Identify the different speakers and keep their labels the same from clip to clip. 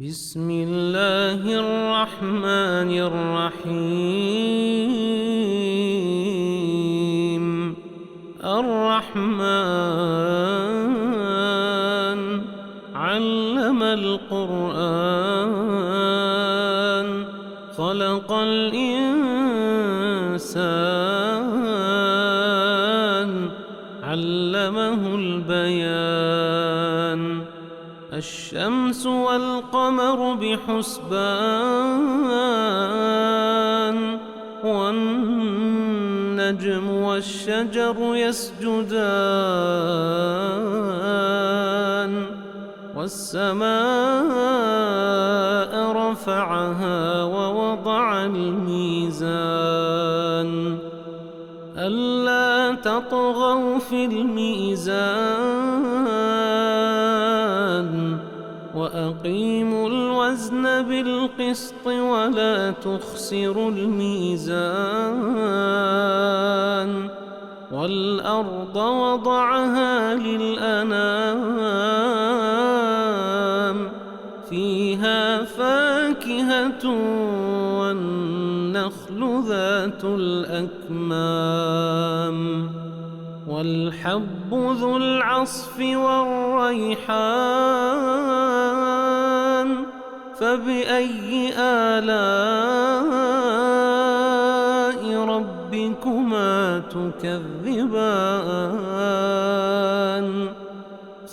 Speaker 1: بسم الله الرحمن الرحيم. الرحمن علم القرآن خلق الإنسان علمه البيان. الشمس والقمر بحسبان والنجم والشجر يسجدان والسماء رفعها ووضع الميزان ألا تطغوا في الميزان وأقيموا الوزن بالقسط ولا تخسروا الميزان والأرض وضعها للأنام فيها فاكهة والنخل ذات الأكمام والحب ذو العصف والريحان فبأي آلاء ربكما تكذبان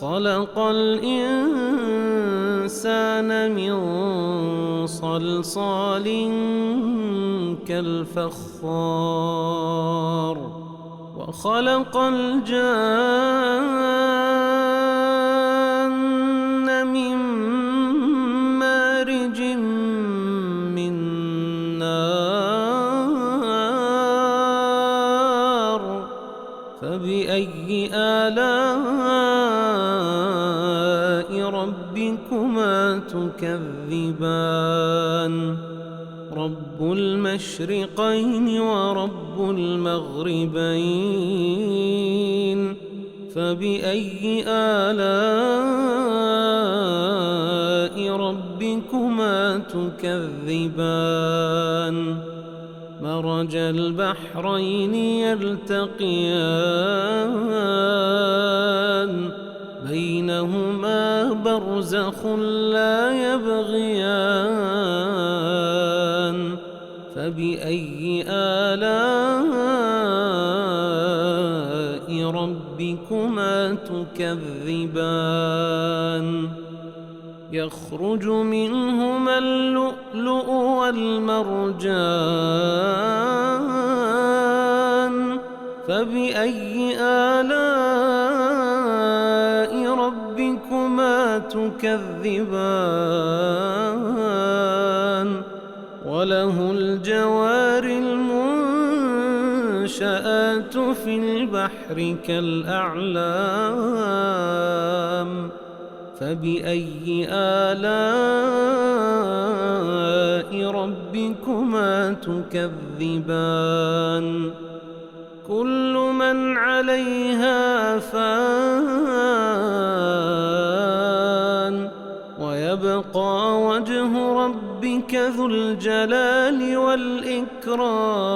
Speaker 1: خلق الإنسان من صلصال كالفخار وخلق الجان من مارج من نار فبأي آلاء ربكما تكذبان رب المشرقين ورب المغربين فبأي آلاء ربكما تكذبان مرج البحرين يلتقيان بينهما برزخ لا يبغيان فبأي آلاء ربكما تكذبان يخرج منهما اللؤلؤ والمرجان فبأي آلاء ربكما تكذبان وله الجوار المنشآت في البحر كالأعلام فبأي آلاء ربكما تكذبان كل من عليها فان ويبقى وجه ربك ذو الجلال والإكرام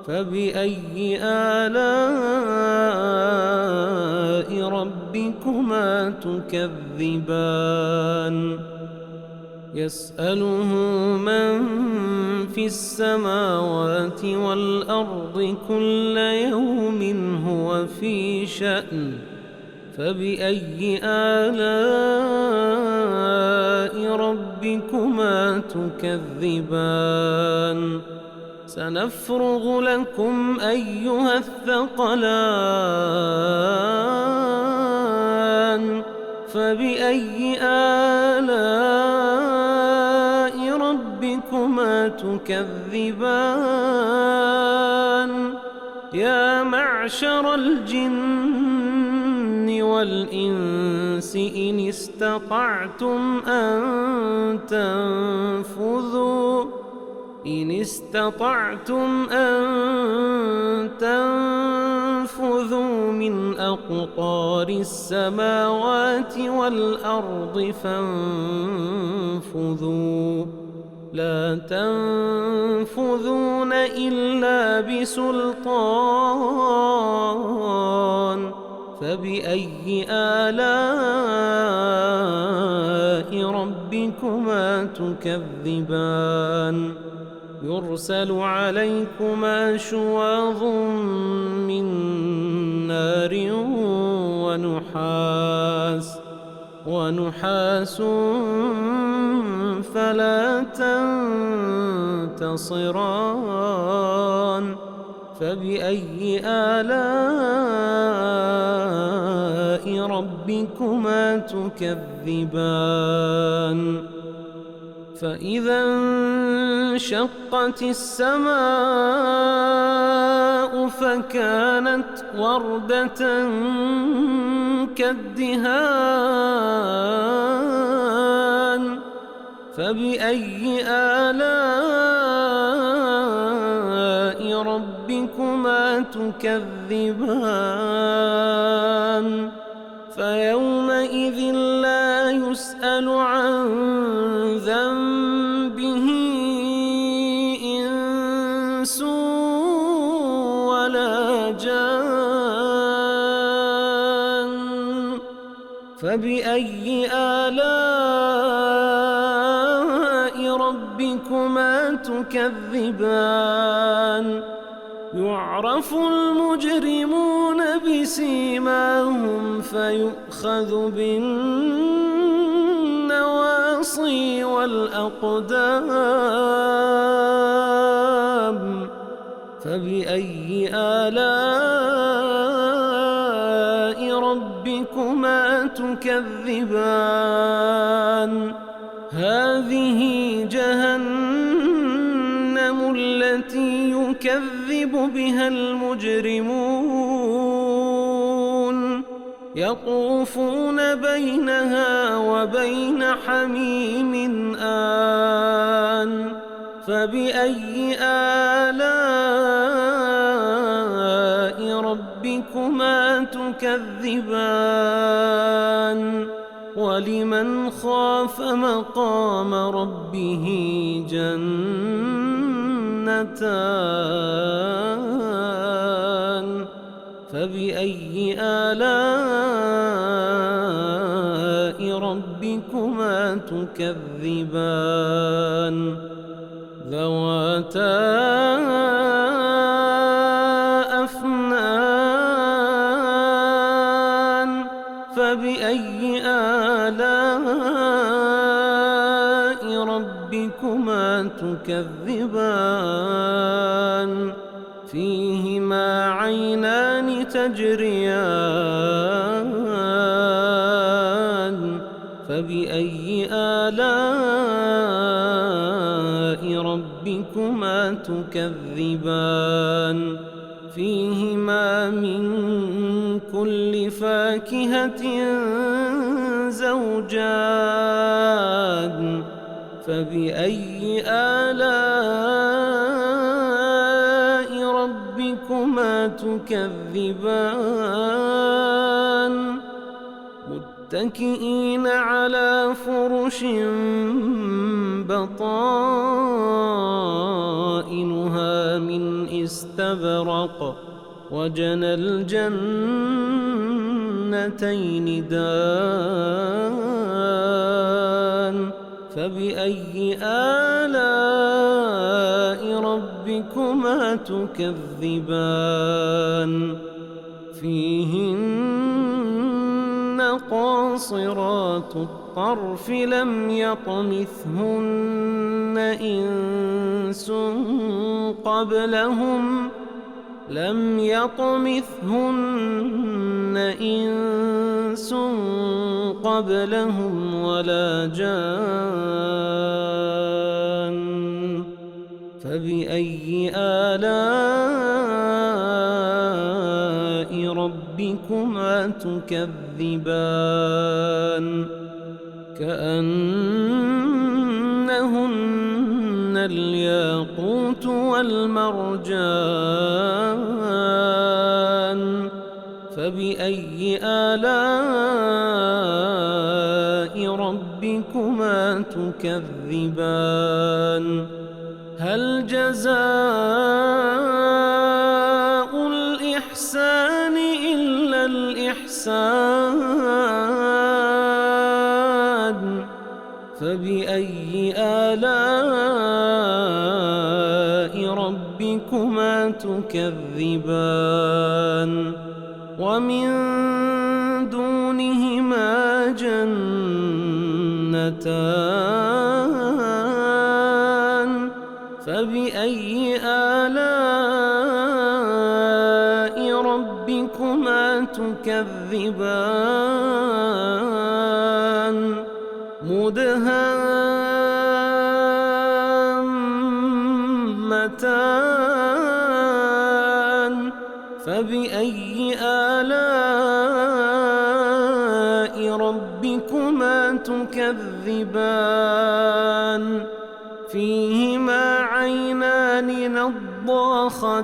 Speaker 1: فبأي آلاء ربكما تكذبان يسأله من في السماوات والأرض كل يوم هو في شأن فبأي آلاء ربكما تكذبان سنفرغ لكم أيها الثقلان فبأي آلاء ربكما تكذبان يا معشر الجن والإنس إن استطعتم أن تنفذوا من أقطار السماوات والأرض فانفذوا لا تنفذون إلا بسلطان فبأي آلاء ربكما تكذبان يرسل عليكما شواظ من نار ونحاس فلا تنتصران فبأي آلاء ربكما تكذبان فإذا انشقت السماء فكانت وردة كالدهان فبأي آلاء ربكما تكذبان فيومئذ لا يسأل عن ذنبه إنس ولا جان فبأي آلاء ربكما تكذبان يعرف المجرمون بسيماهم فيؤخذ بالنواصي والأقدام فبأي آلاء ربكما تكذبان هذه جهنم التي يكذب بها المجرمون يطوفون بينها وبين حميم آن فبأي آلاء ربكما تكذبان ولمن خاف مقام ربه جنتان فبأي آلاء ربكما تكذبان ذواتا أفنان فبأي آلاء ربكما تكذبان فيهما عينان تجريان فبأي آلاء ربكما تكذبان فيهما من كل فاكهة زوجان فبأي آلاء ربكما تكذبان متكئين على فرش بطائنها من استبرق وجنى الجنتين دان فبأي آلاء ربكما تكذبان فيهن قاصرات الطرف لم يطمثهن إنس قبلهم ولا جان فبأي آلاء ربكما تكذبان كأنهن الياقوت والمرجان فبأي آلاء ربكما تكذبان هل جزاء الإحسان إلا الإحسان فبأي آلاء ربكما تكذبان ومن دونهما جنتان فبأي آلاء ربكما تكذبان مدهامتان فبأي آلاء ربكما تكذبان فيهما عينان نضاختان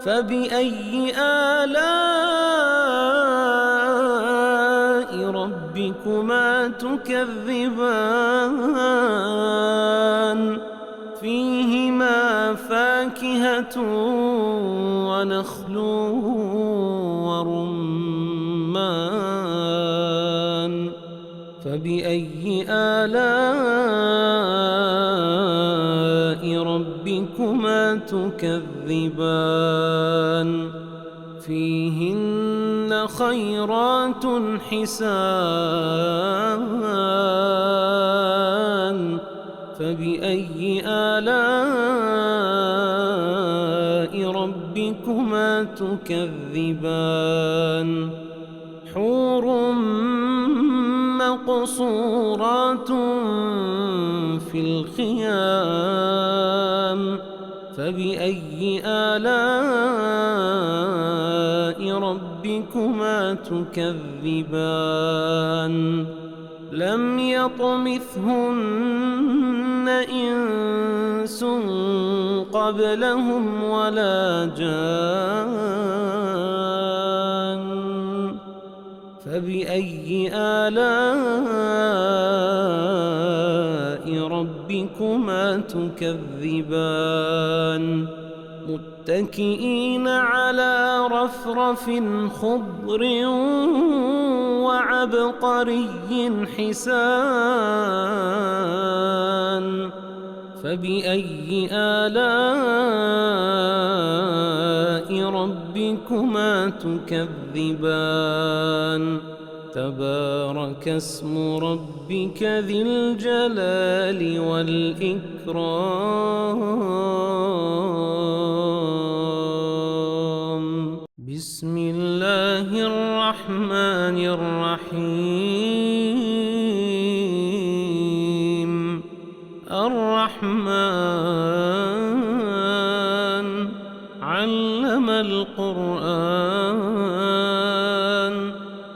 Speaker 1: فبأي آلاء ربكما تكذبان فيهما فاكهة ونخل ورمان فبأي آلاء ربكما تكذبان فيهن خيرات حسان فبأي آلاء ربكما تكذبان حور مقصورات في الخيام فبأي آلاء ربكما تكذبان لم يطمثهن إنس قبلهم ولا جان فبأي آلاء ربكما تكذبان متكئين على رفرف خضر وعبقري حسان فبأي آلاء ربكما تكذبان تبارك اسم ربك ذي الجلال والإكرام بسم الله الرحمن الرحيم الرحمن علم القرآن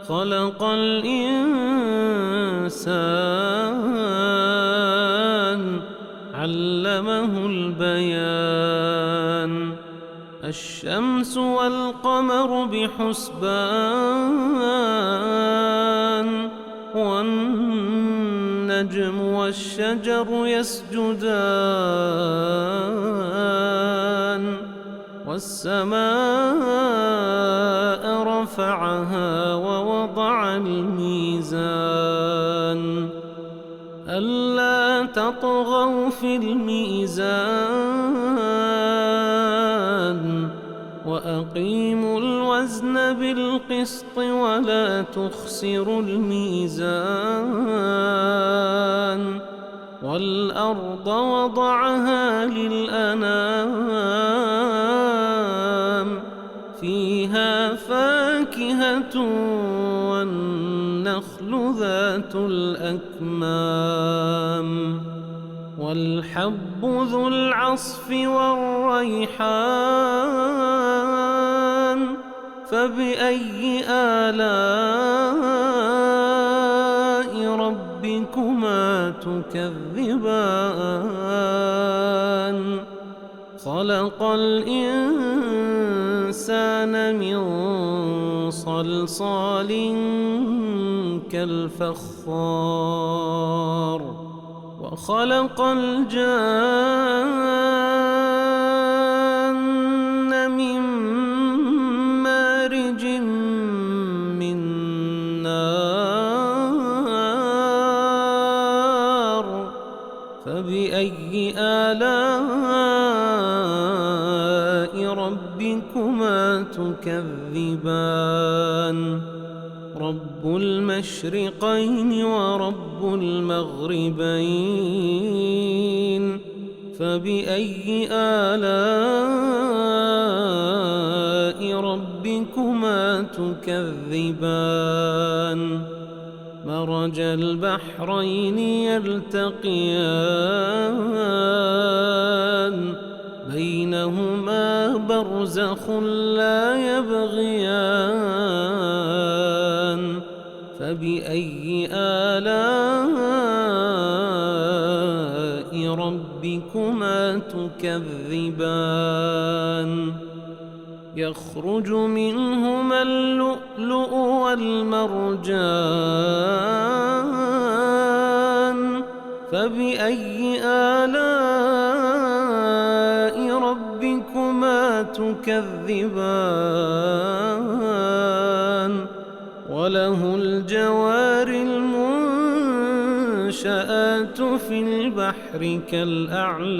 Speaker 1: خلق الإنسان علمه البيان الشمس والقمر بحسبان والنجم والشجر يسجدان والسماء رفعها ووضع الميزان ألا تطغوا في الميزان وأقيموا الوزن بالقسط ولا تخسروا الميزان والأرض وضعها للأنام فيها فاكهة والنخل ذات الأكمام والحب ذو العصف والريحان فبأي آلاء ربكما تكذبان خلق الإنسان الإنسان من صلصال كالفخار وخلق الجان من مارج من نار فبأي آلاء ربكما تكذبان رب المشرقين ورب المغربين فبأي آلاء ربكما تكذبان مرج البحرين يلتقيان بينهما برزخ لا يبغيان فبأي آلاء ربكما تكذبان يخرج منهما اللؤلؤ والمرجان فبأي آلاء ربكما تكذبان وله الجوار المنشآت في البحر كالأعلام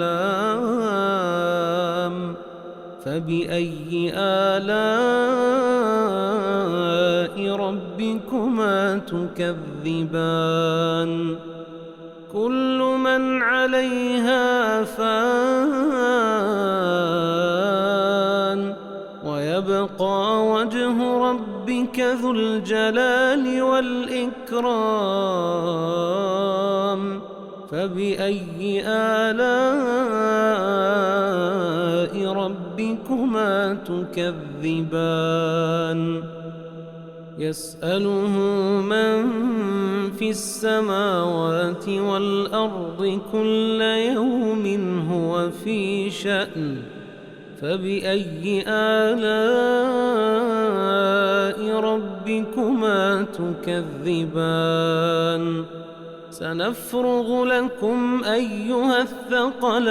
Speaker 1: فبأي آلاء ربكما تكذبان كل من عليها فان ويبقى وجه ربك ذو الجلال والإكرام فبأي آلاء ربكما تكذبان يسأله من في السماوات والأرض كل يوم هو في شأن فبأي آلاء ربكما تكذبان سنفرغ لكم أيها الثقلان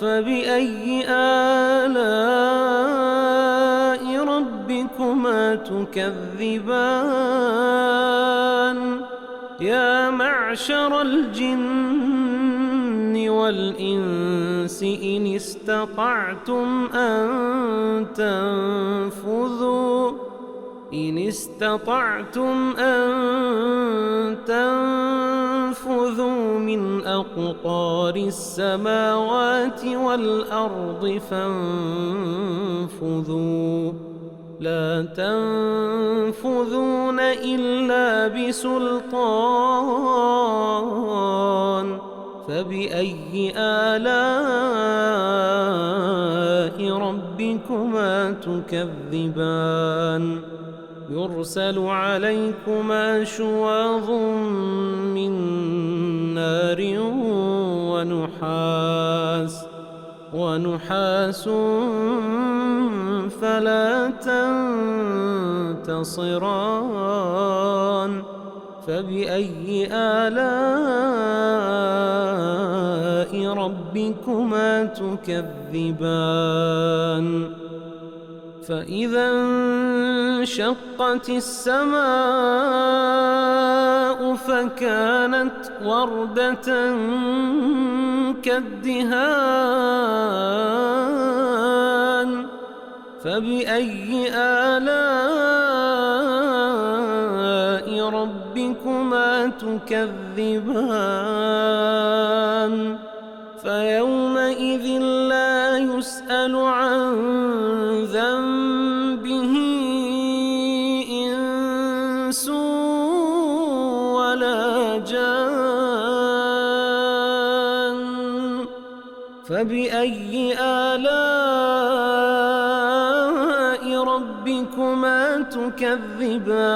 Speaker 1: فبأي آلاء ربكما تكذبان يا معشر الجن والإنس إن استطعتم أن تنفذوا من أقطار السماوات والأرض فانفذوا لا تنفذون إلا بسلطان فبأي آلاء ربكما تكذبان يرسل عليكما شواظ من نار ونحاس فلا تنتصران فبأي آلاء ربكما تكذبان فإذا انشقت السماء فكانت وردة كالدهان فبأي آلاء ربكما تكذبان فيومئذ لا يسأل عن ذنبه إنس ولا جان فبأي آلاء ربكما تكذبان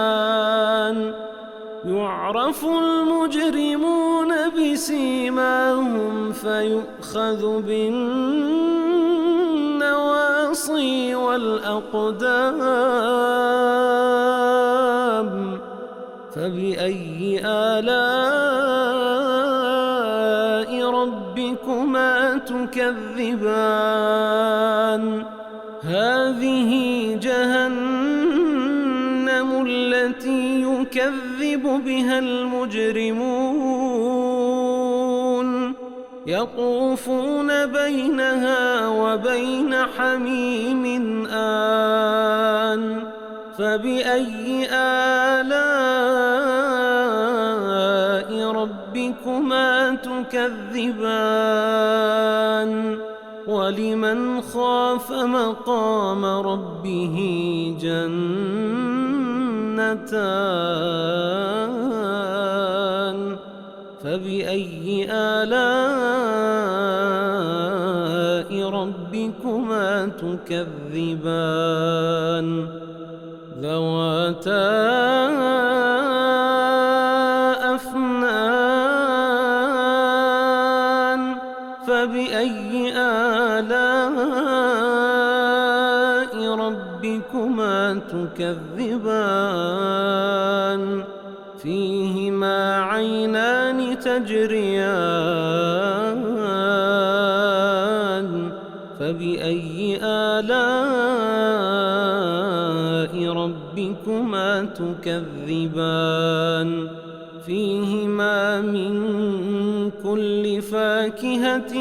Speaker 1: يعرف المجرمون بسيماهم فيؤخذ بالنار النواصي والأقدام فبأي آلاء ربكما تكذبان هذه جهنم التي يكذب بها المجرمون يطوفون بينها وبين حميم آن فبأي آلاء ربكما تكذبان ولمن خاف مقام ربه جنتان فبأي آلاء ربكما تكذبان ذواتا أفنان فبأي آلاء ربكما تكذبان فيهما عينان تجريان فبأي آلاء ربكما تكذبان فيهما من كل فاكهة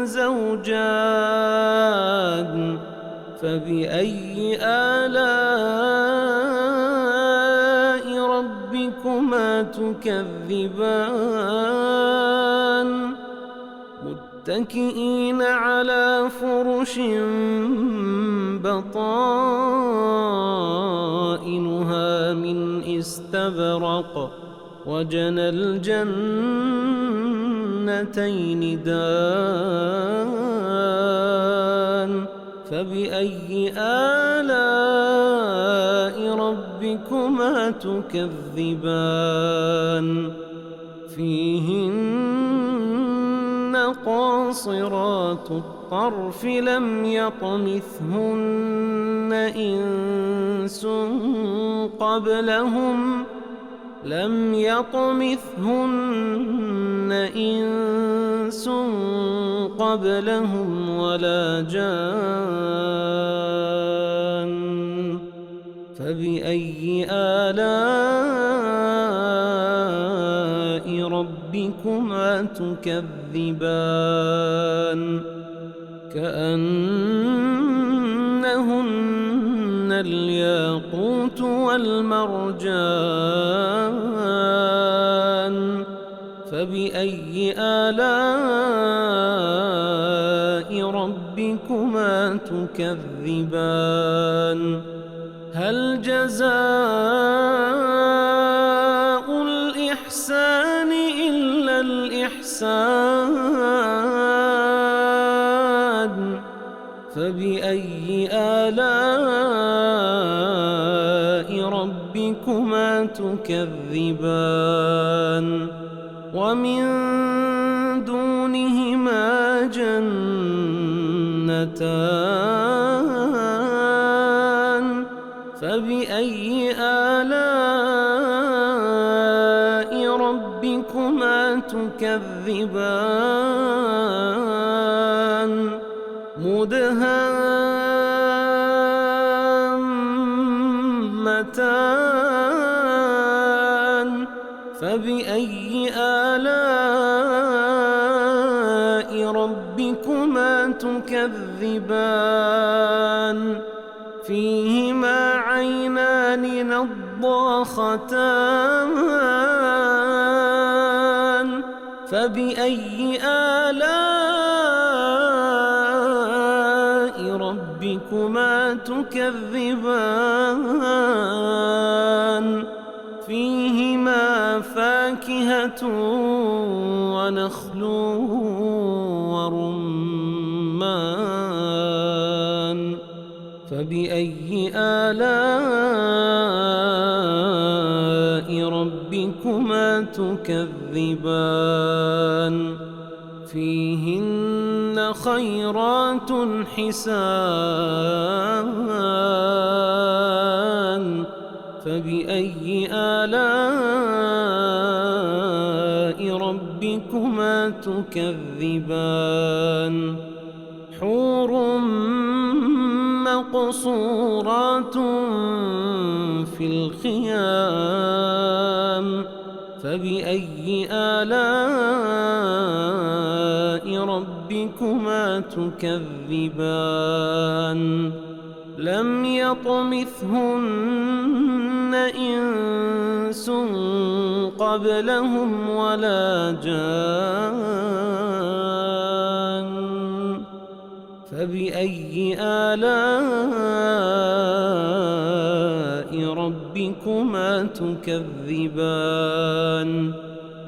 Speaker 1: زوجان فبأي آلاء ربكما تكذبان متكئين على فرش بطائنها من استبرق وجنى الجنتين دان فبأي آلاء ربكما تكذبان فيهن قاصرات الطرف لم يطمثهن إنس قبلهم ولا جان فبأي آلاء ربكما تكذبان كأنهن الياقوت والمرجان فبأي آلاء ربكما تكذبان هل جزاء الإحسان إلا الإحسان فبأي آلاء ربكما تكذبان ومن دونهما جنتان فبأي آلاء ربكما تكذبان مدهامتان فبأي آلاء ربكما تكذبان فيهما عينان نضاختان فبأي آلاء ربكما تكذبان فيهما فاكهة ونخل ورمان فبأي آلاء ربكما تكذبان فيهن خيرات خيرات حسان فبأي آلاء ربكما تكذبان حور مقصورات في الخيام فبأي آلاء ربكما تكذبان لم يطمثهن إنس قبلهم ولا جان فبأي آلاء ربكما تكذبان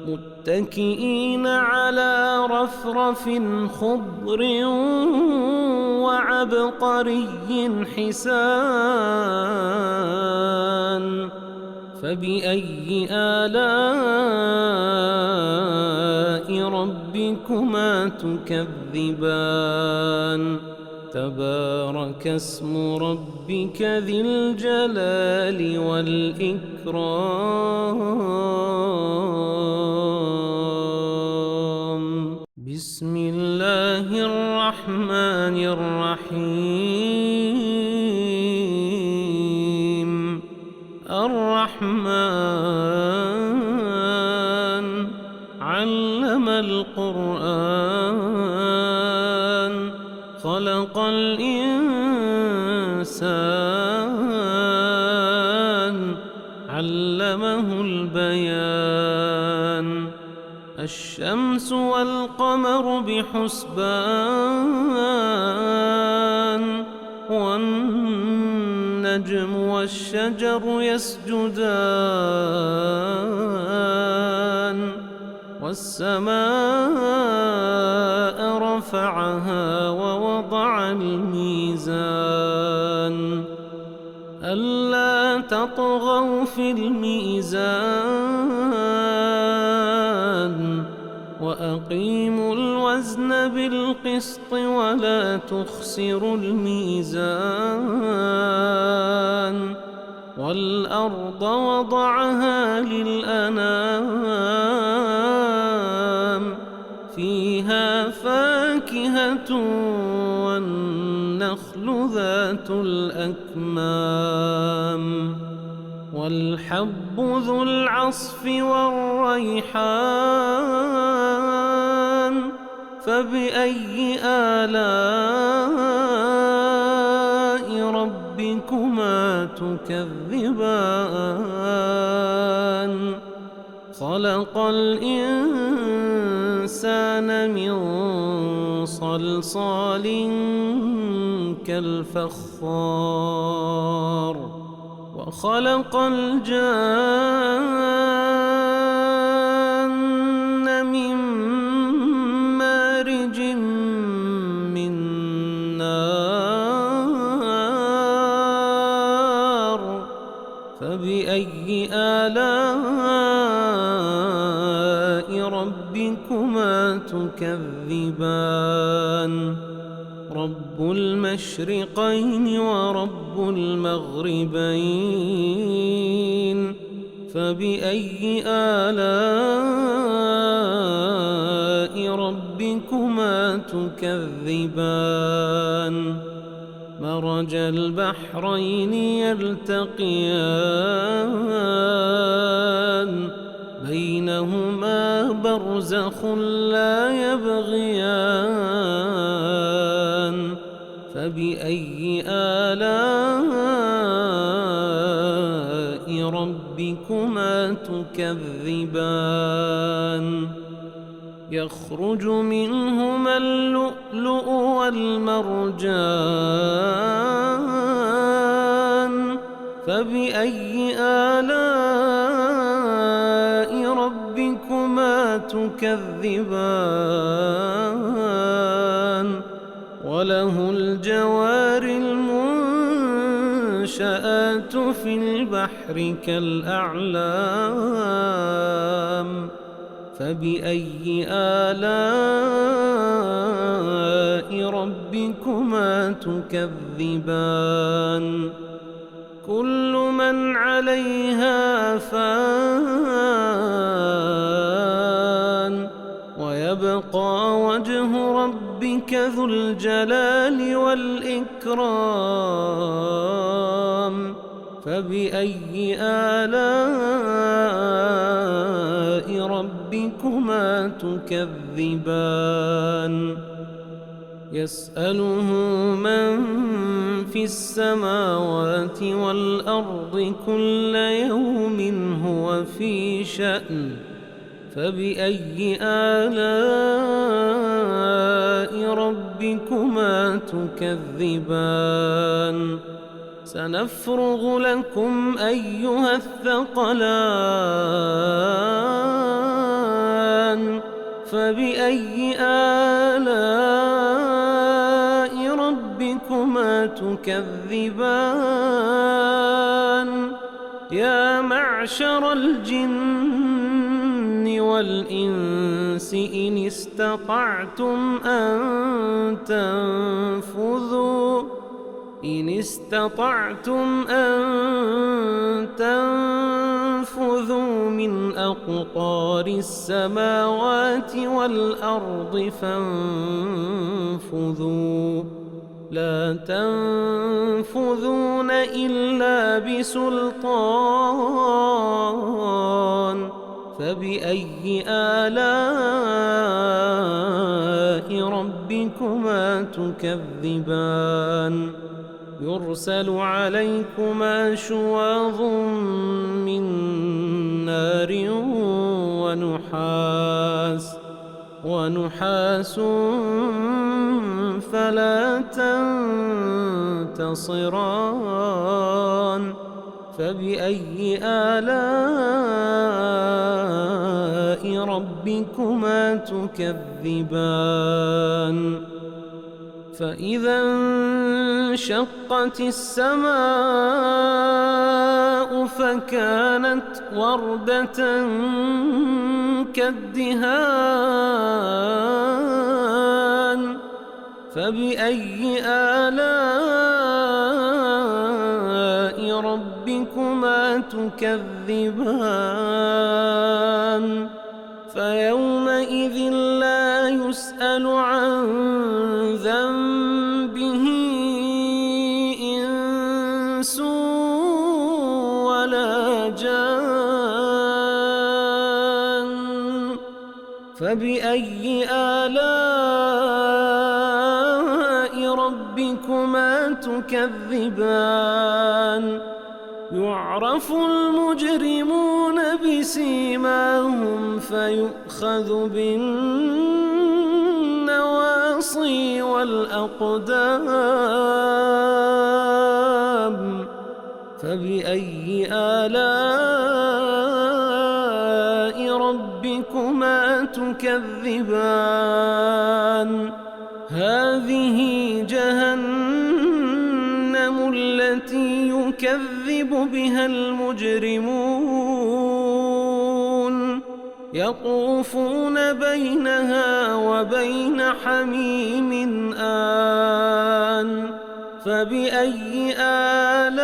Speaker 1: متكئين على رفرف خضر وعبقري حسان فبأي آلاء ربكما تكذبان تبارك اسم ربك ذي الجلال والإكرام بسم الله الرحمن الرحيم الرحمن علم القرآن خلق الإنسان علمه البيان الشمس والقمر بحسبان والنجم والشجر يسجدان والسماء رفعها ووضع الميزان ألا تطغوا في الميزان وأقيموا الوزن بالقسط ولا تخسروا الميزان والأرض وضعها للأنام فيها فاكهة والنخل ذات الأكمام والحب ذو العصف والريحان فبأي آلاء ربكما تكذبان خلق الإنسان من صلصال كالفخار وخلق الجان من مارج من نار فبأي آلاء ربكما تكذبان رب المشرقين ورب المغربين فبأي آلاء ربكما تكذبان مرج البحرين يلتقيان بينهما برزخ لا يبغيان فبأي آلاء ربكما تكذبان يخرج منهما اللؤلؤ والمرجان فبأي آلاء ربكما تكذبان وله الجوار المنشآت في البحر كالأعلام فبأي آلاء ربكما تكذبان كل من عليها فان ويبقى وجه ربك ذو الجلال والإكرام فبأي آلاء ربكما تكذبان يسأله من في السماوات والأرض كل يوم هو في شأن فبأي آلاء ربكما تكذبان سنفرغ لكم أيها الثقلان فبأي آلاء ربكما تكذبان يا معشر الجن والإنس إن استطعتم أن تنفذوا من أقطار السماوات والأرض فانفذوا لا تنفذون إلا بسلطان فبأي آلاء ربكما تكذبان يرسل عليكما شواظ من نار ونحاس فلا تنتصران فبأي آلاء ربكما تكذبان فإذا انشقت السماء فكانت وردة كالدهان فبأي آلاء ربكما تكذبان فيومئذ لا يسأل عن ذنبه إنس ولا جان فبأي آلاء ربكما تكذبان يعرف المجرمون بسيماهم فيؤخذ بالنواصي والأقدام فبأي آلاء ربكما تكذبان هذه جهنم التي يكذب بها المجرمون يطوفون بينها وبين حميم آن فبأي آلاء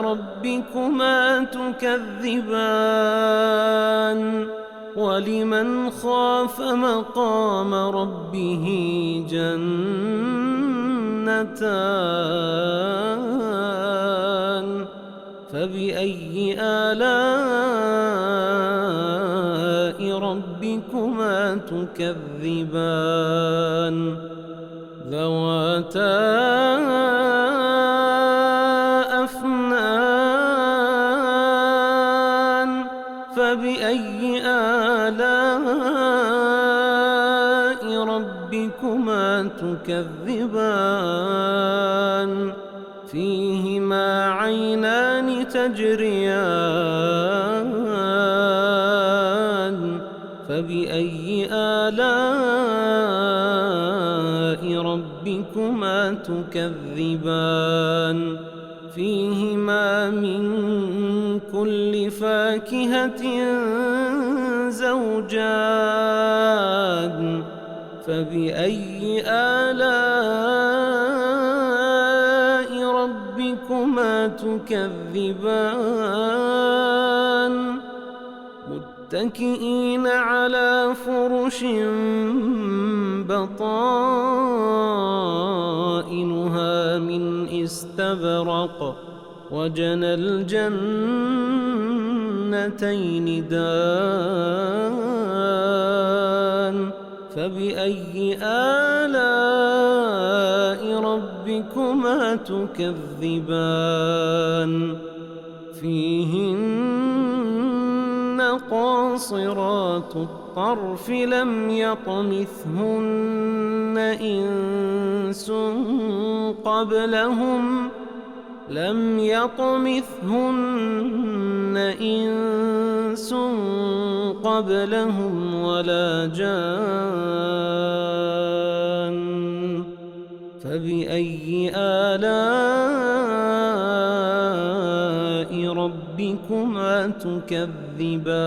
Speaker 1: ربكما تكذبان ولمن خاف مقام ربه جنتان فبأي آلاء ربكما تكذبان ذواتا أفنان فبأي آلاء ربكما تكذبان فيهما عينان تجريان فبأي آلاء ربكما تكذبان فيهما من كل فاكهة زوجان فبأي آلاء ربكما تكذبان متكئين على فرش بطائنها من استبرق وجنى الجنتين دان فبأي آلاء ربكما تكذبان فيهن قاصرات الطرف لم يطمثهن إنس قبلهم ولا جان فبأي آلاء ربكما تكذبان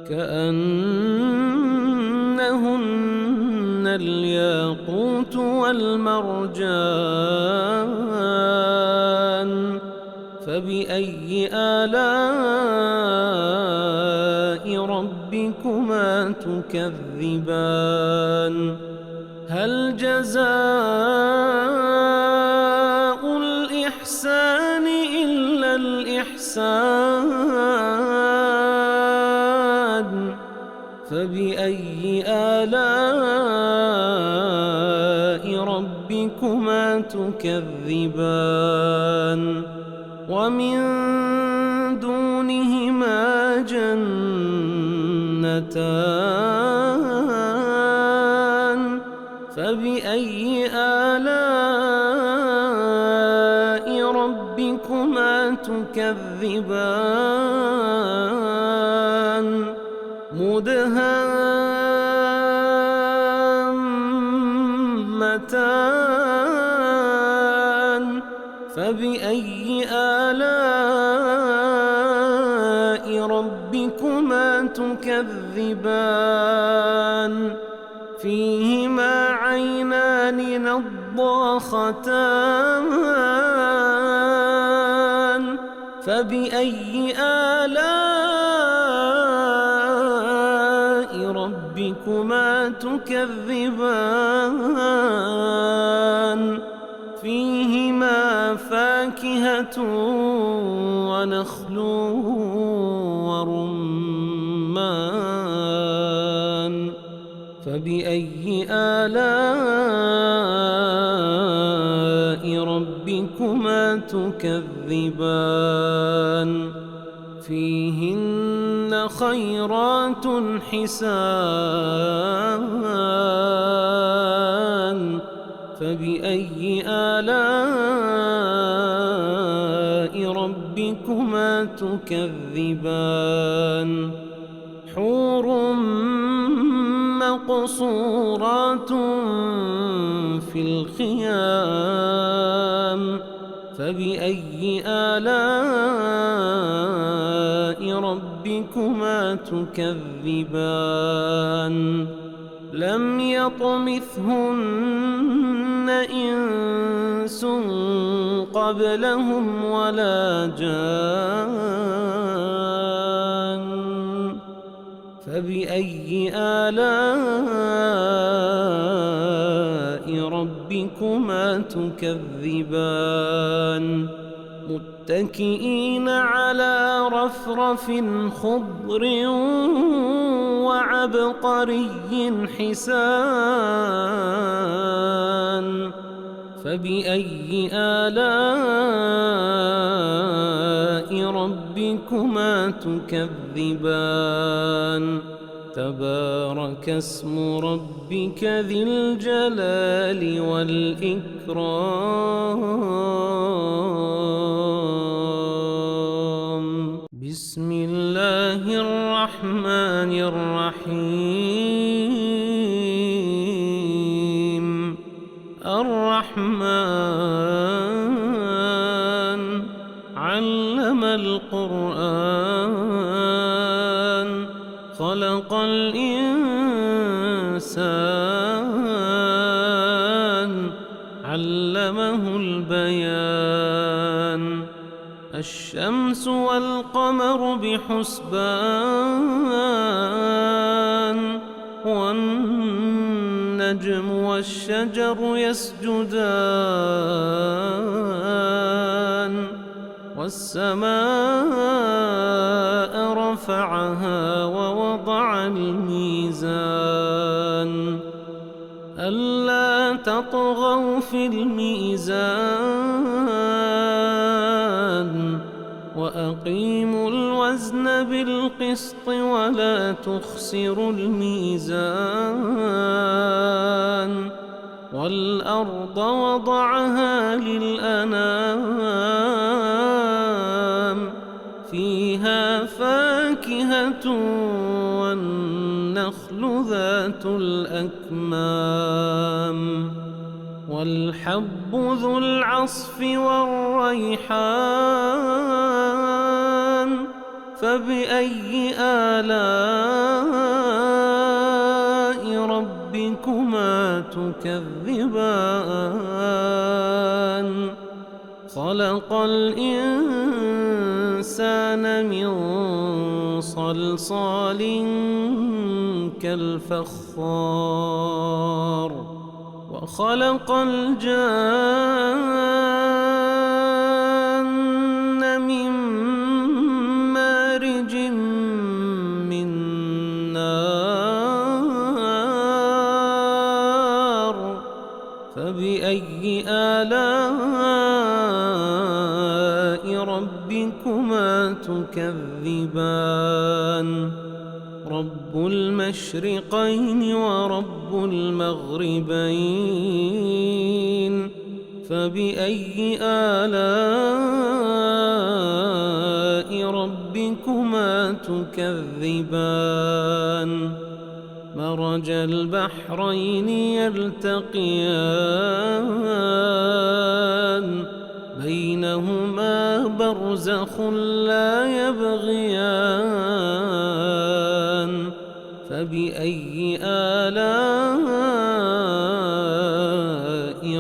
Speaker 1: كأنهن الياقوت والمرجان فبأي آلاء ربكما تكذبان هل جزاء الإحسان إلا الإحسان فبأي آلاء ربكما تكذبان ومن دونهما جنتان فبأي آلاء ربكما تكذبان مدهامتان فبأي آلاء ربكما تكذبان فيهما عينان نضاختان فبأي آلاء ربكما تكذبان فيهما فاكهة ونخل ورمان فبأي آلاء ربكما تكذبان فيهن خيرات حسان فبأي آلاء ربكما تكذبان حور مقصورات في الخيام فبأي آلاء ربكما تكذبان لم يطمثهن إنس قبلهم ولا جان فبأي آلاء ربكما تكذبان متكئين على رفرف خضر وعبقري حسان فبأي آلاء ربكما تكذبان تبارك اسم ربك ذي الجلال والإكرام بسم الله الرحمن الرحيم الرحمن علم القرآن خلق الإنسان علمه البيان الشمس والقمر بحسبان والنجم والشجر يسجدان والسماء رفعها ووضع الميزان ألا تطغوا في الميزان وأقيموا الوزن بالقسط ولا تخسروا الميزان والأرض وضعها للأنام فيها فاكهة والنخل ذات الأكمام والحب ذو العصف والريحان فبأي آلاء ربكما تكذبان خلق الإنسان من صلصال كالفخار وخلق الجان من مارج من نار فبأي آلاء ربكما تكذبان رب المشرقين ورب المغربين فبأي آلاء ربكما تكذبان مرج البحرين يلتقيان بينهما برزخ لا يبغيان فبأي آلاء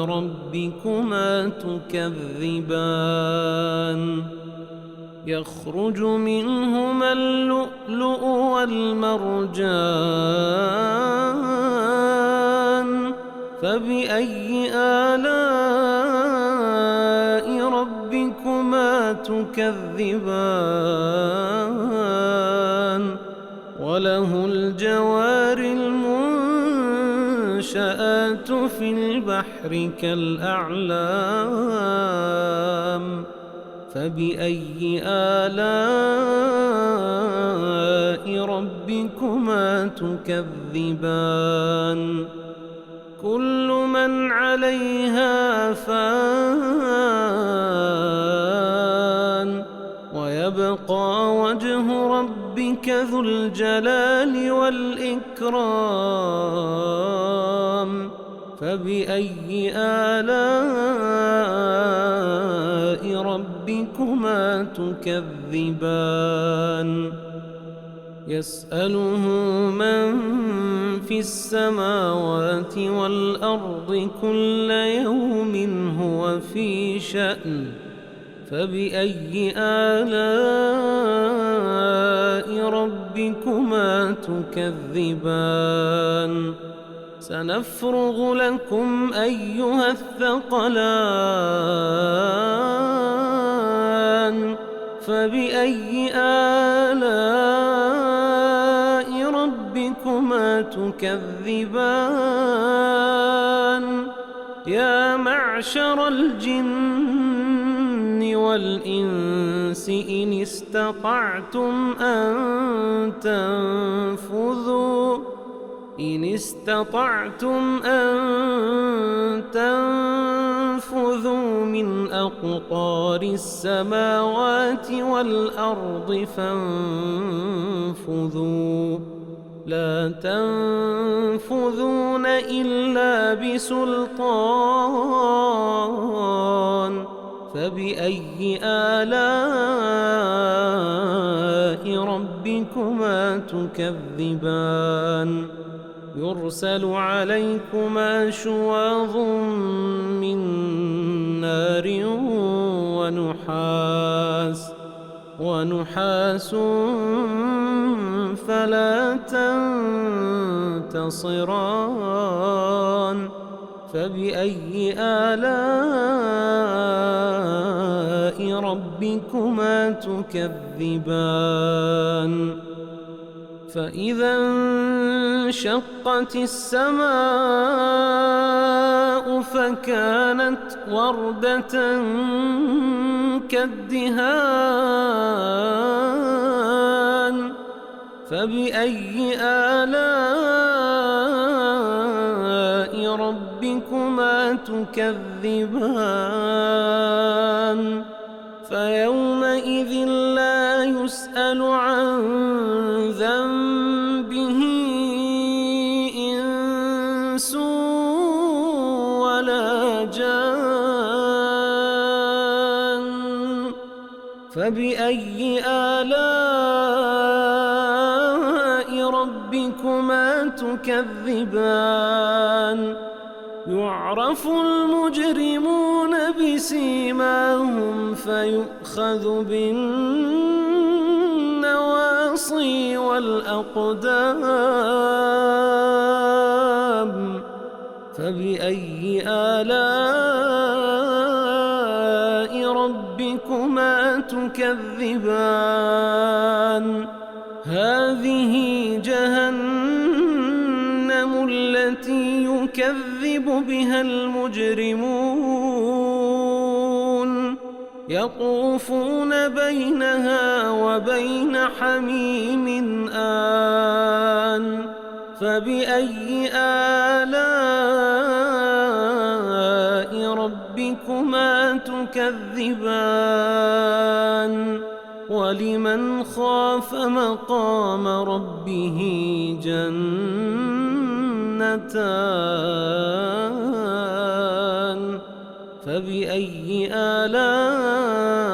Speaker 1: ربكما تكذبان يخرج منهما اللؤلؤ والمرجان فبأي آلاء ربكما تكذبان وله الجوار المنشآت في البحر كالأعلام فبأي آلاء ربكما تكذبان كل من عليها فان ويبقى وجه ربك ذو الجلال والإكرام فبأي آلاء ربكما تكذبان يسأله من في السماوات والأرض كل يوم هو في شأن فبأي آلاء ربكما تكذبان سنفرغ لكم أيها الثقلان فبأي آلاء ربكما تكذبان يا معشر الجن والإنس إن استطعتم أن تنفذوا من أقطار السماوات والأرض فانفذوا لا تنفذون إلا بسلطان فبأي آلاء ربكما تكذبان يرسل عليكما شواظ من نار ونحاس فلا تنتصران فبأي آلاء ربكما تكذبان فإذا انشقت السماء فكانت وردة كالدهان فبأي آلاء ربكما تكذبان فيومئذ لا يسأل عن ذنبه إنس ولا جان فبأي آلاء ربكما تكذبان يعرف المجرمون بسيماهم فيؤخذ بالنواصي والأقدام فبأي آلاء ربكما تكذبان هذه جهنم التي يكذب بها المجرمون يطوفون بينها وبين حميم آن فبأي آلاء ربكما تكذبان ولمن خاف مقام ربه جنتان فبأي آلاء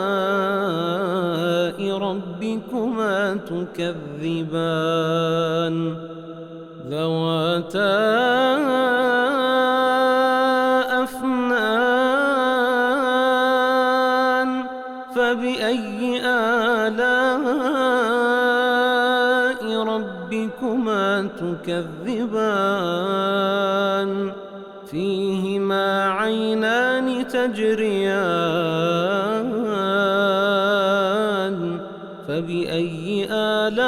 Speaker 1: ربكما تكذبان ذواتا أفنان فبأي آلاء ربكما تكذبان فيهما عينان تجريان فبأي آلاء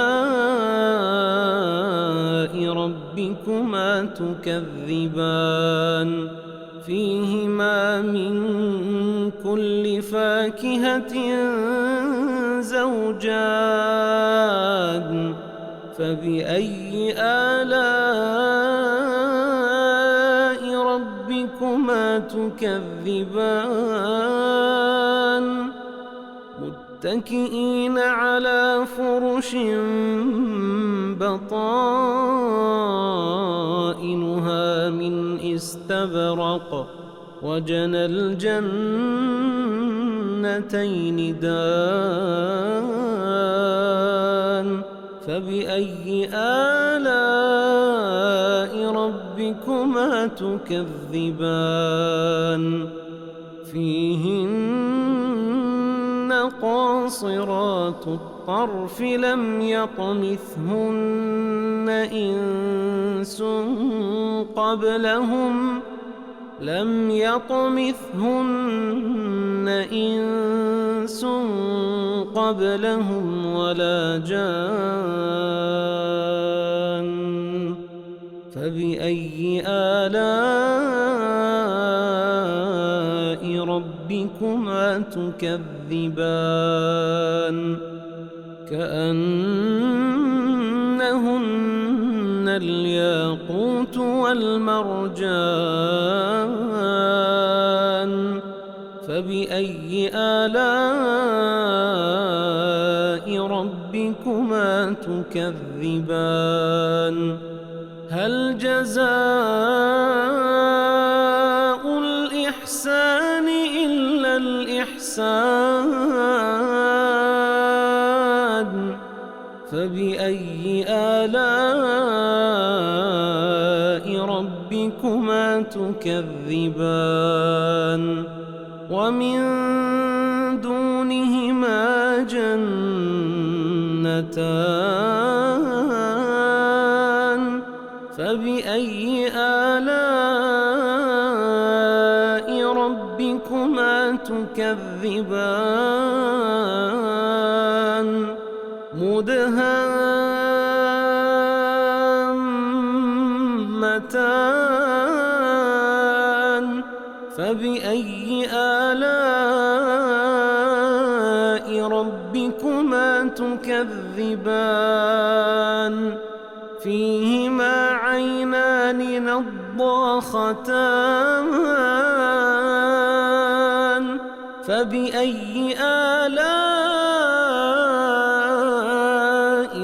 Speaker 1: ربكما تكذبان فيهما من كل فاكهة زوجان فبأي آلاء ربكما تكذبان متكئين على فرش بطائنها من استبرق وجنى الجنتين دان فبأي آلاء ربكما تكذبان فيهن قاصرات الطرف لم يطمثهن إنس قبلهم ولا جان فبأي آلاء ربكما تكذبان كأنهن الياقوت والمرجان فبأي آلاء ربكما تكذبان هل جزاء الإحسان إلا الإحسان فبأي آلاء ربكما تكذبان ومن دونهما جنتان فبأي آلاء ربكما تكذبان مدهامتان فبأي آلاء ربكما تكذبان فيهما عينان نضاختان فبأي آلاء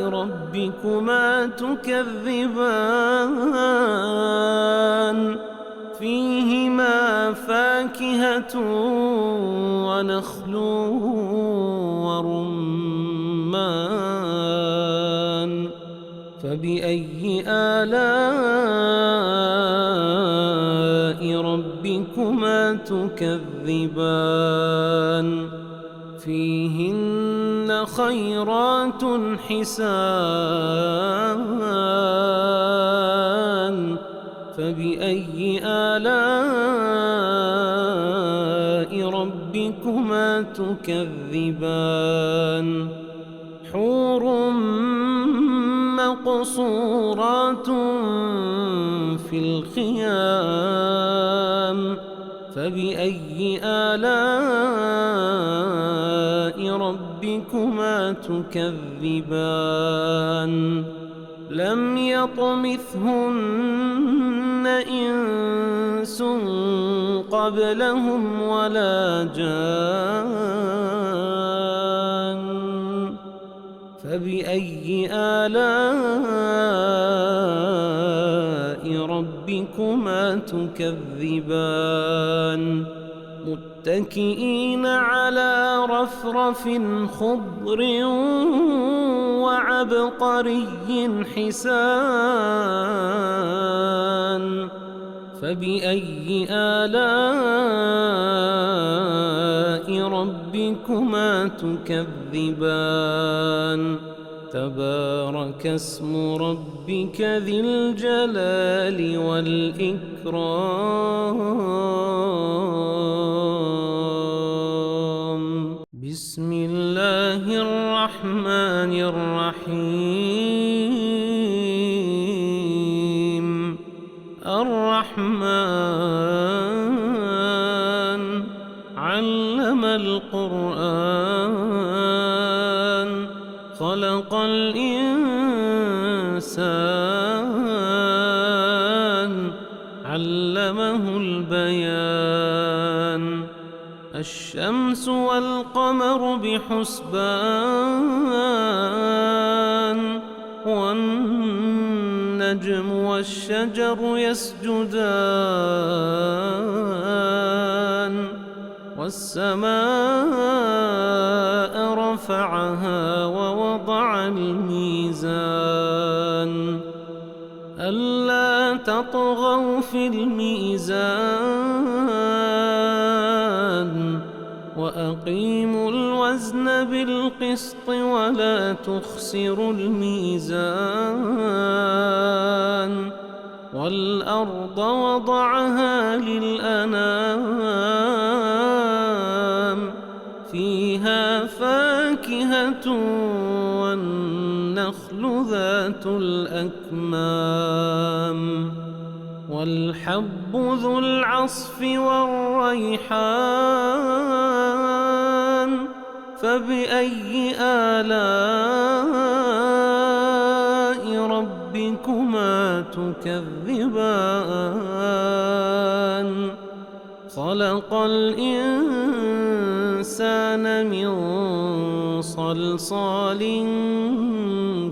Speaker 1: ربكما تكذبان فيهما فاكهة ونخل ورمان فبأي آلاء ربكما تكذبان فيهن خيرات حسان فبأي آلاء ربكما تكذبان حور مقصورات في الخيام فبأي آلاء ربكما تكذبان لم يطمثهن إنس قبلهم ولا جان فبأي آلاء ربكما تكذبان متكئين على رفرف خضر وعبقري حسان فبأي آلاء ربكما تكذبان تبارك اسم ربك ذي الجلال والإكرام بسم الله الرحمن الرحيم الرحمن علم القرآن خلق الإنسان علمه البيان الشمس والقمر بحسبان والنجم والشجر يسجدان والسماء رفعها ووضع الميزان ألا تطغوا في الميزان وأقيموا الوزن بالقسط ولا تخسروا الميزان والأرض وضعها للأنام فيها فاكهة والنخل ذات الأكمام والحب ذو العصف والريحان فبأي آلاء ربكما تكذبان خلق الإنسان من صلصال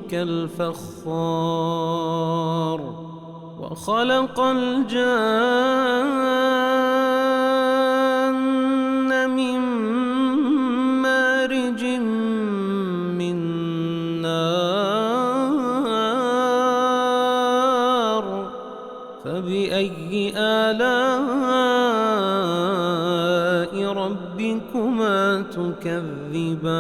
Speaker 1: كالفخار وخلق الجان من مارج من نار فبأي آلاء ربكما تكذبان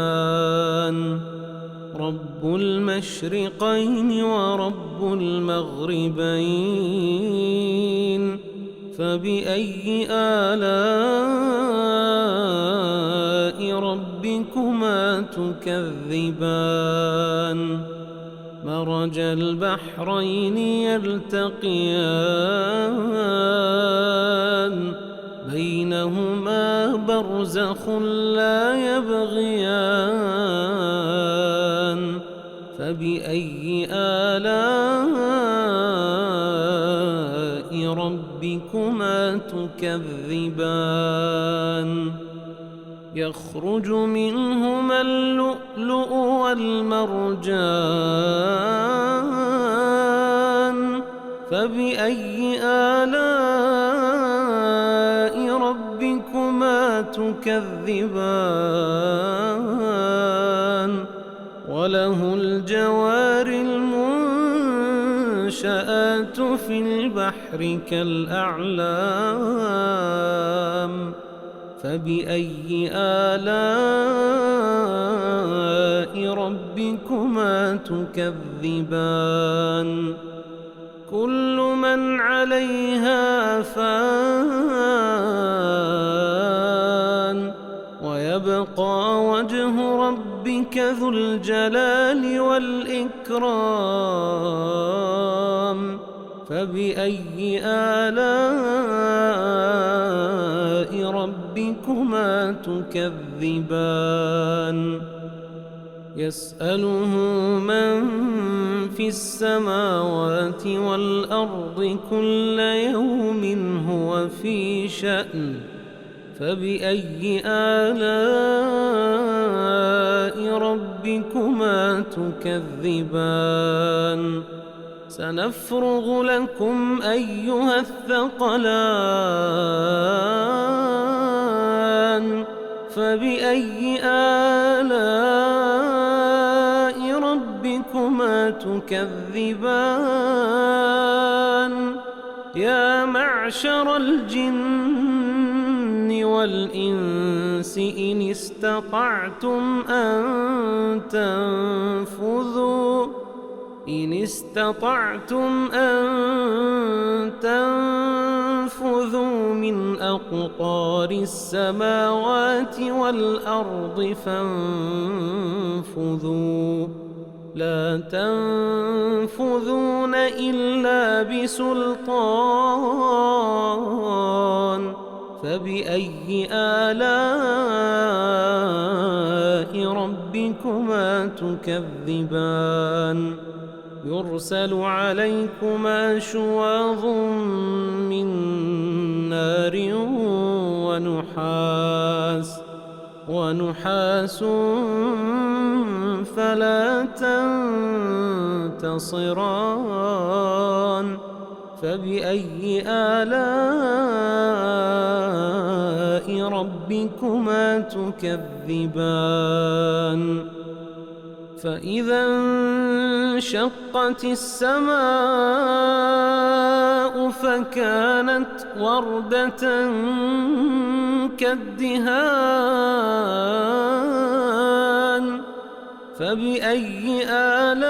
Speaker 1: رب المشرقين ورب المغربين فبأي آلاء ربكما تكذبان مرج البحرين يلتقيان بينهما برزخ لا يبغيان فبأي آلاء ربكما تكذبان يخرج منهما اللؤلؤ والمرجان فبأي آلاء ربكما تكذبان وله الجوار المنشآت في البحر كالأعلام فبأي آلاء ربكما تكذبان كل من عليها فان ويبقى وجه ربك ذو الجلال والإكرام فبأي آلاء ربكما تكذبان يسأله من في السماوات والأرض كل يوم هو في شأن فبأي آلاء ربكما تكذبان سنفرغ لكم أيها الثقلان فبأي آلاء ربكما تكذبان يا معشر الجن والإنس إن استطعتم أن تنفذوا من أقطار السماوات والأرض فانفذوا لا تنفذون إلا بسلطان فبأي آلاء ربكما تكذبان يرسل عليكما شواظ من نار ونحاس فلا تنتصران فبأي آلاء ربكما تكذبان فإذا انشقت السماء فكانت وردة كالدهان فبأي آلاء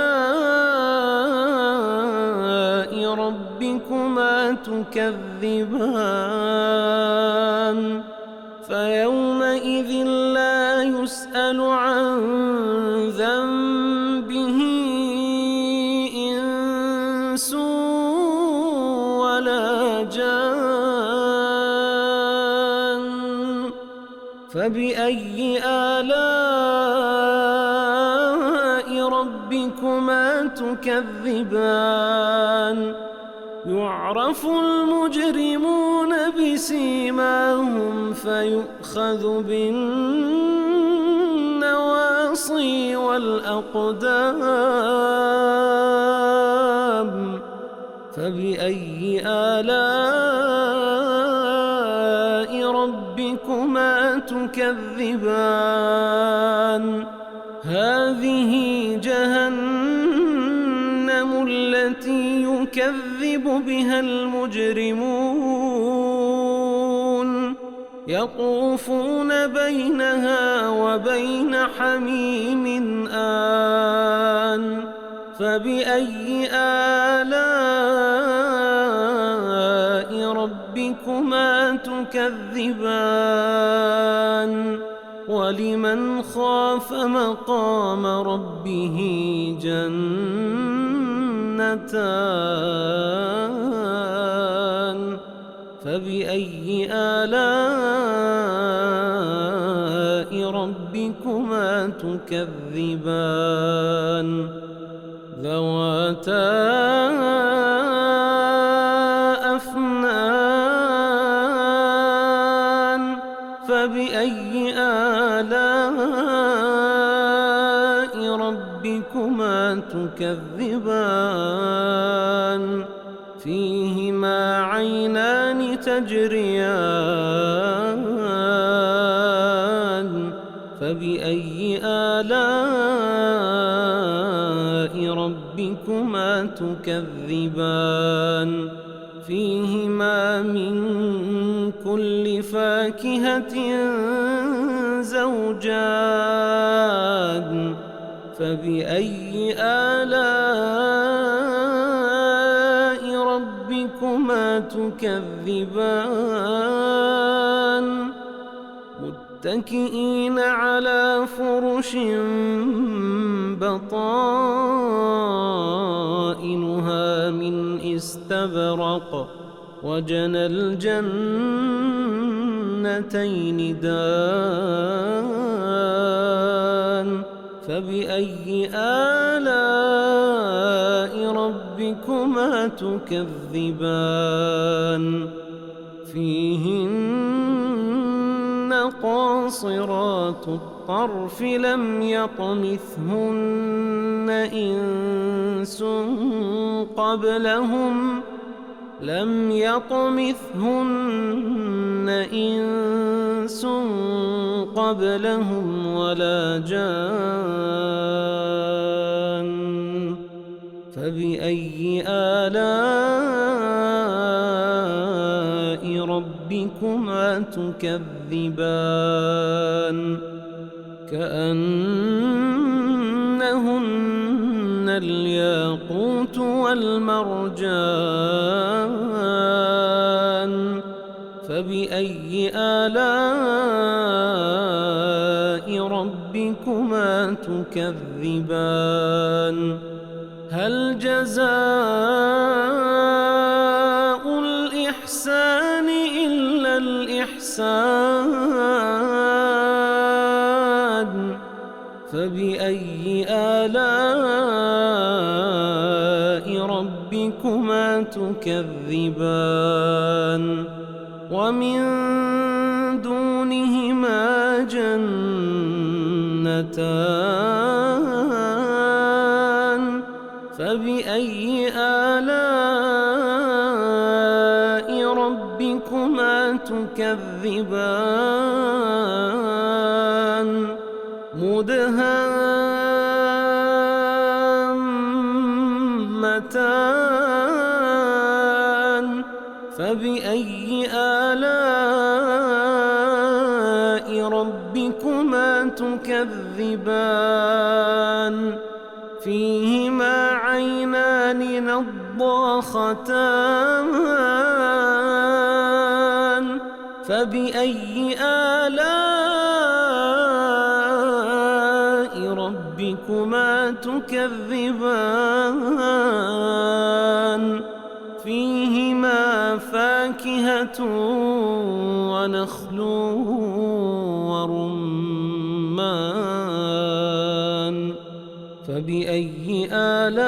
Speaker 1: ربكما تكذبان فيومئذ لا يسأل عن ذنبه إنس ولا جان فبأي آلاء ربكما تكذبان يعرف المجرمون بسيماهم فيؤخذ بالنواصي والأقدام فبأي آلاء ربكما تكذبان هذه جهنم التي يكذب بها المجرمون يطوفون بينها وبين حميم آن فبأي آلاء ربكما تكذبان ولمن خاف مقام ربه جنتان فبأي آلاء ربكما تكذبان ذواتا أفنان فبأي آلاء ربكما تكذبان فيهما عينان تجريان فبأي آلاء ربكما تكذبان فيهما من كل فاكهة زوجان فبأي آلاء ربكما تكذبان متكئين على فرش بطائنها من استبرق وجنى الجنتين دان فبأي آلاء ربكما تكذبان فيهن قاصرات الطرف لم يطمثهن إنس قبلهم ولا جان فبأي آلاء ربكما تكذبان كأنهن الياقوت والمرجان فبأي آلاء ربكما تكذبان هل جزاء الإحسان إلا الإحسان فبأي آلاء ربكما تكذبان ومن دونهما جنتان فبأي آلاء ربكما تكذبان مدهامتان فبأي آلاء ربكما تكذبان فيهما عينان نضاختان فبأي آلاء ربكما تكذبان فيهما فاكهة ونخل ورمان فبأي آلاء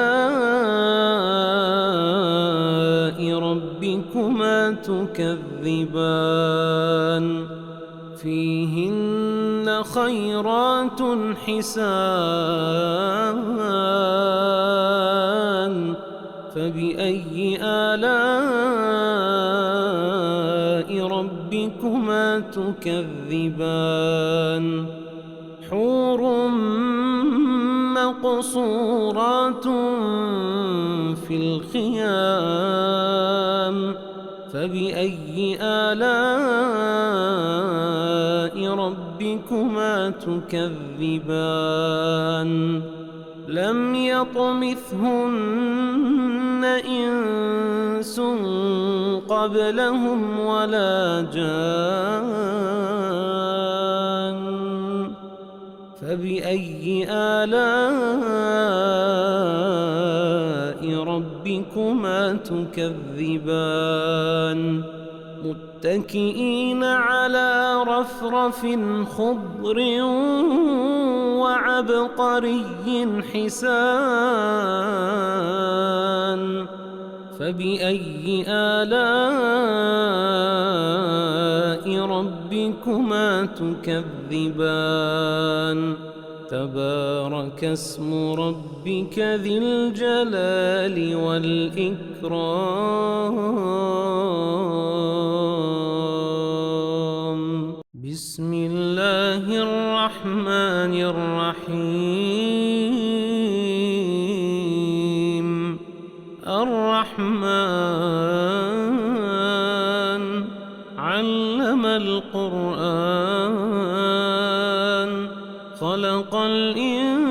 Speaker 1: تكذبان فيهن خيرات حسان فبأي آلاء ربكما تكذبان حور مقصورات في الخيام فبأي آلاء ربكما تكذبان لم يطمثهن إنس قبلهم ولا جان فبأي آلاء ربكما تكذبان متكئين على رفرف خضر وعبقري حسان فبأي آلاء ربكما تكذبان تبارك اسم ربك ذي الجلال والإكرام بسم الله الرحمن الرحيم الرحمن علم القرآن خلق الإنسان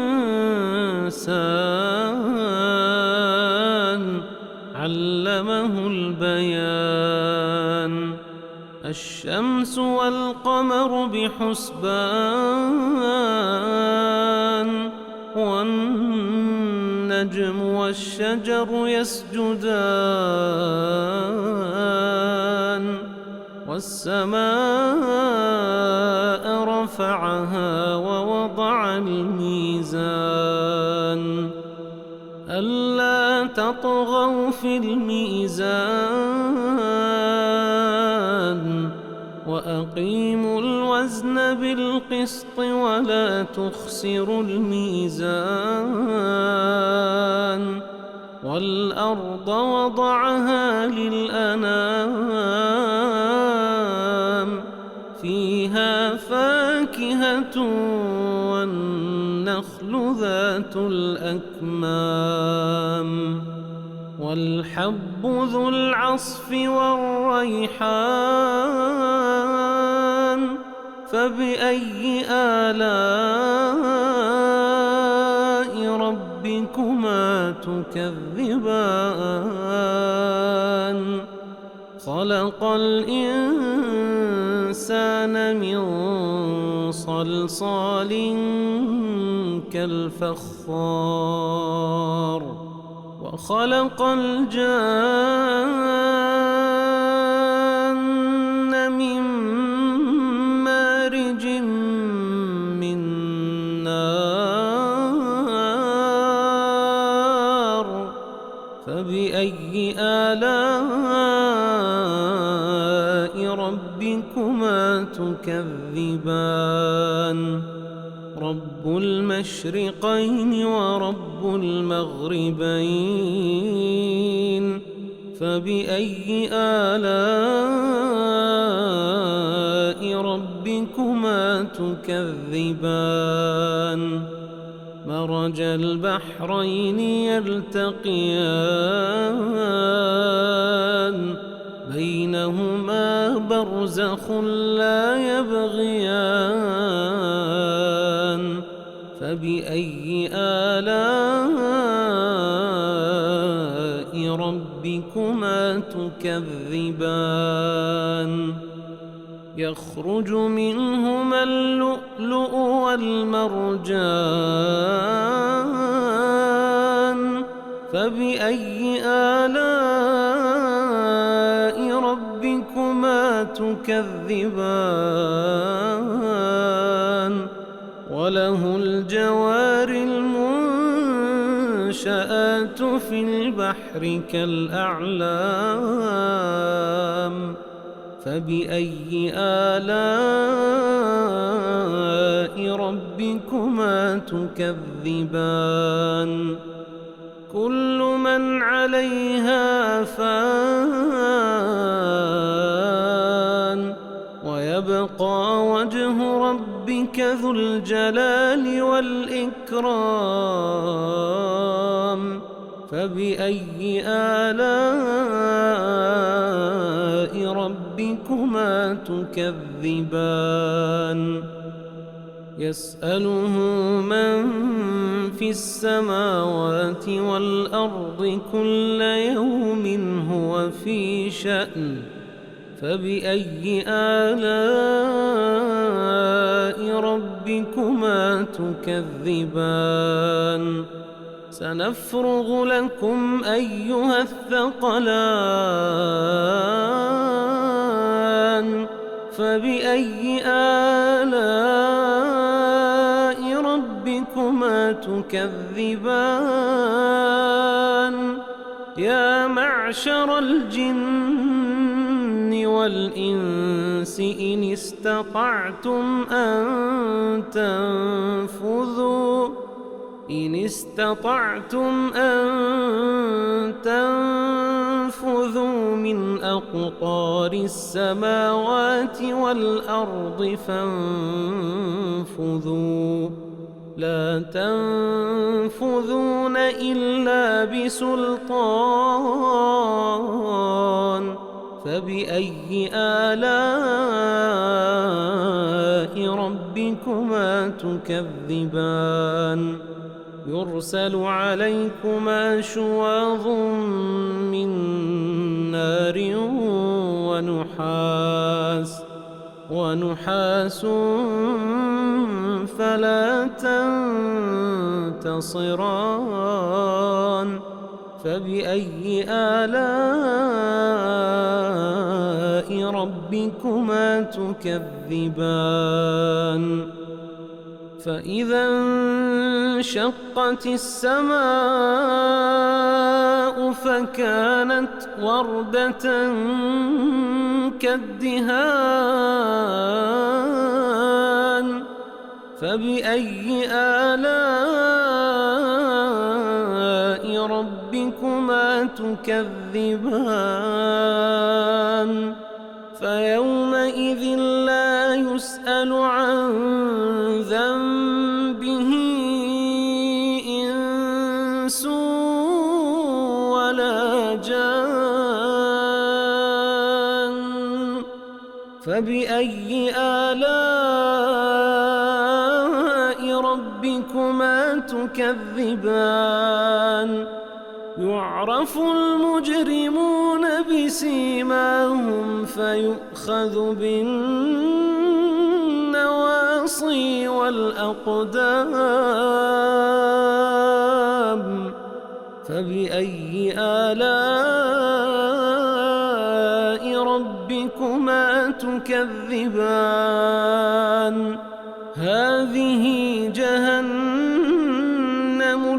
Speaker 1: علمه البيان الشمس والقمر بحسبان والنجم والشجر يسجدان والسماء رفعها ووضع الميزان ألا تطغوا في الميزان وأقيموا الوزن بالقسط ولا تخسروا الميزان والأرض وضعها للأنام فيها فاكهة والنخل ذات الأكمام والحب ذو العصف والريحان فبأي آلاء ربكما تكذبان خلق الإنسان من صلصال كالفخار وخلق الجان من مارج من نار فبأي آلاء ربكما تكذبان رب المشرقين ورب المغربين فبأي آلاء ربكما تكذبان مرج البحرين يلتقيان بينهما برزخ لا يبغيان فبأي آلاء ربكما تكذبان يخرج منهما اللؤلؤ والمرجان فبأي آلاء ربكما تكذبان وله الجوار المنشآت في في البحر كالأعلام فبأي آلاء ربكما تكذبان كل من عليها فان ويبقى وجه ربك ذو الجلال والإكرام فبأي آلاء ربكما تكذبان يسأله من في السماوات والأرض كل يوم هو في شأن فبأي آلاء ربكما تكذبان سنفرغ لكم أيها الثقلان فبأي آلاء ربكما تكذبان يا معشر الجن والإنس إن استطعتم أن تنفذوا من أقطار السماوات والأرض فانفذوا لا تنفذون إلا بسلطان فبأي آلاء ربكما تكذبان يرسل عليكما شواظ من نار ونحاس فلا تنتصران فبأي آلاء ربكما تكذبان فإذا انشقت السماء فكانت وردة كالدهان فبأي آلاء ربكما تكذبان فيومئذ لا يسأل عن ذنبه إنس ولا جان فبأي آلاء ربكما تكذبان يعرف المجرمون بسيماهم فيؤخذ بالنواصي والأقدام فبأي آلاء ربكما تكذبان هذه جهنم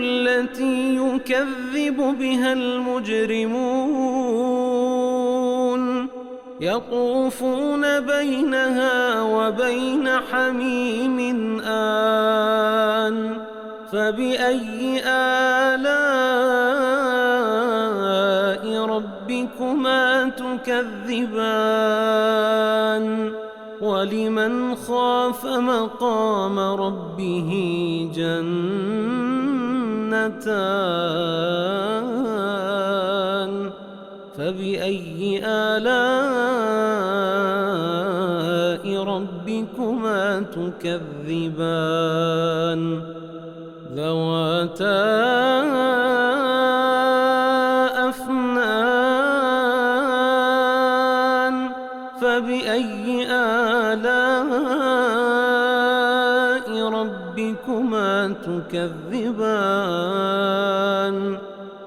Speaker 1: التي يكذب بها المجرمون يطوفون بينها وبين حميم آن فبأي آلاء ربكما تكذبان ولمن خاف مقام ربه جنتان فبأي آلاء ربكما تكذبان ذواتا أفنان فبأي آلاء ربكما تكذبان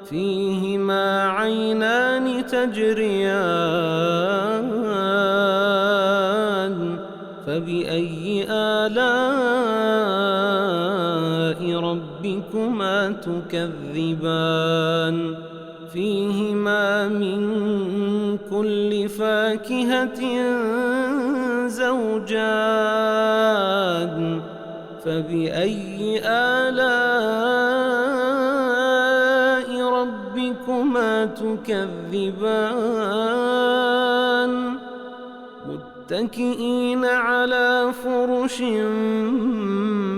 Speaker 1: فيهما عينان تجريان فبأي آلاء ربكما تكذبان فيهما من كل فاكهة زوجان فبأي آلاء ربكما تكذبان متكئين على فرش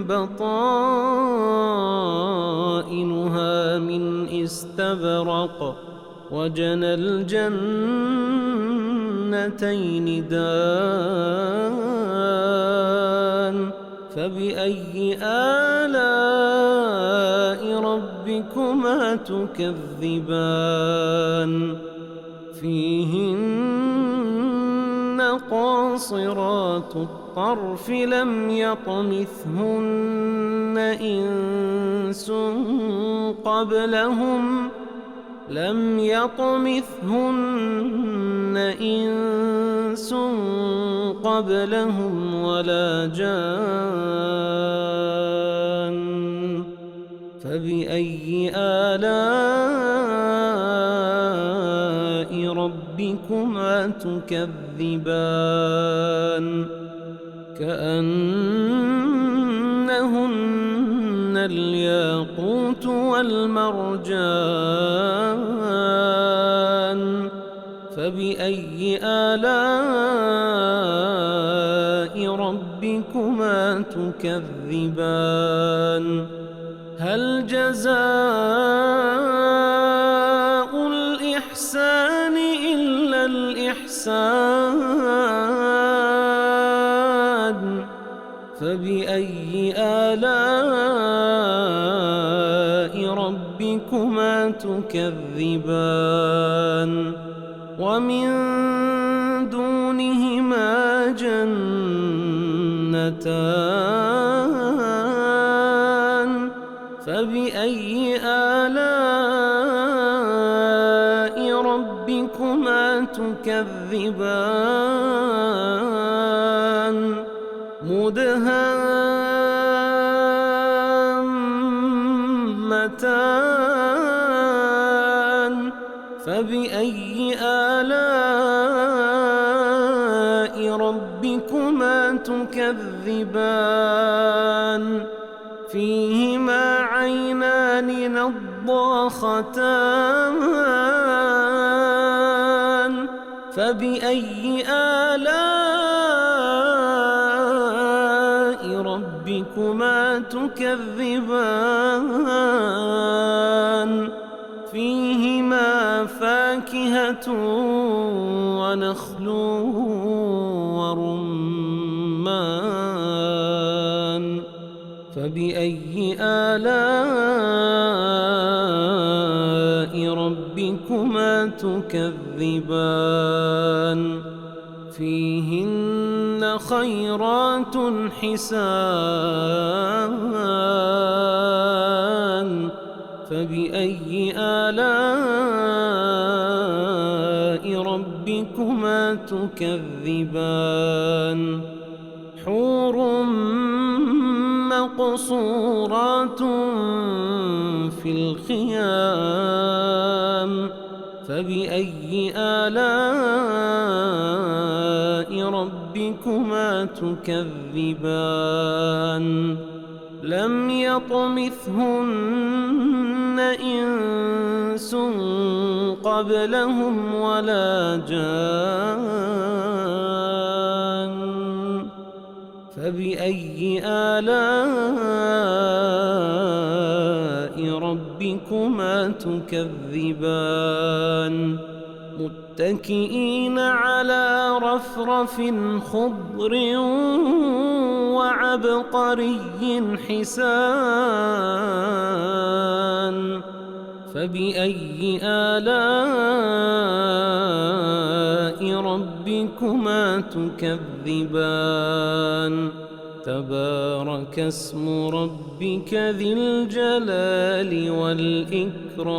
Speaker 1: بطائنها من استبرق وجنى الجنتين دان فبأي آلاء ربكما تكذبان فيهن قاصرات الطرف لم يطمثهن إنس قبلهم ولا جان فبأي آلاء ربكما تكذبان كأنهن الياقوت والمرجان فبأي آلاء ربكما تكذبان هل جزاء الإحسان إلا الإحسان فبأي آلاء ربكما تكذبان ومن دونهما جنتان فبأي آلاء ربكما تكذبان مدهامتان فبأي آلاء ربكما تكذبان فيهما عينان نضاختان فبأي آلاء ربكما تكذبان فيهما فاكهة ونخل ورمان فبأي آلاء ربكما تكذبان فيهن خيرات حسان فبأي آلاء ربكما تكذبان حور مقصورات في الخيام فبأي آلاء ربكما تكذبان لم يطمثهن إنس قبلهم ولا جان فبأي آلاء ربكما تكذبان متكئين على رفرف خضر وعبقري حسان فبأي آلاء ربكما تكذبان تبارك اسم ربك ذي الجلال والإكرام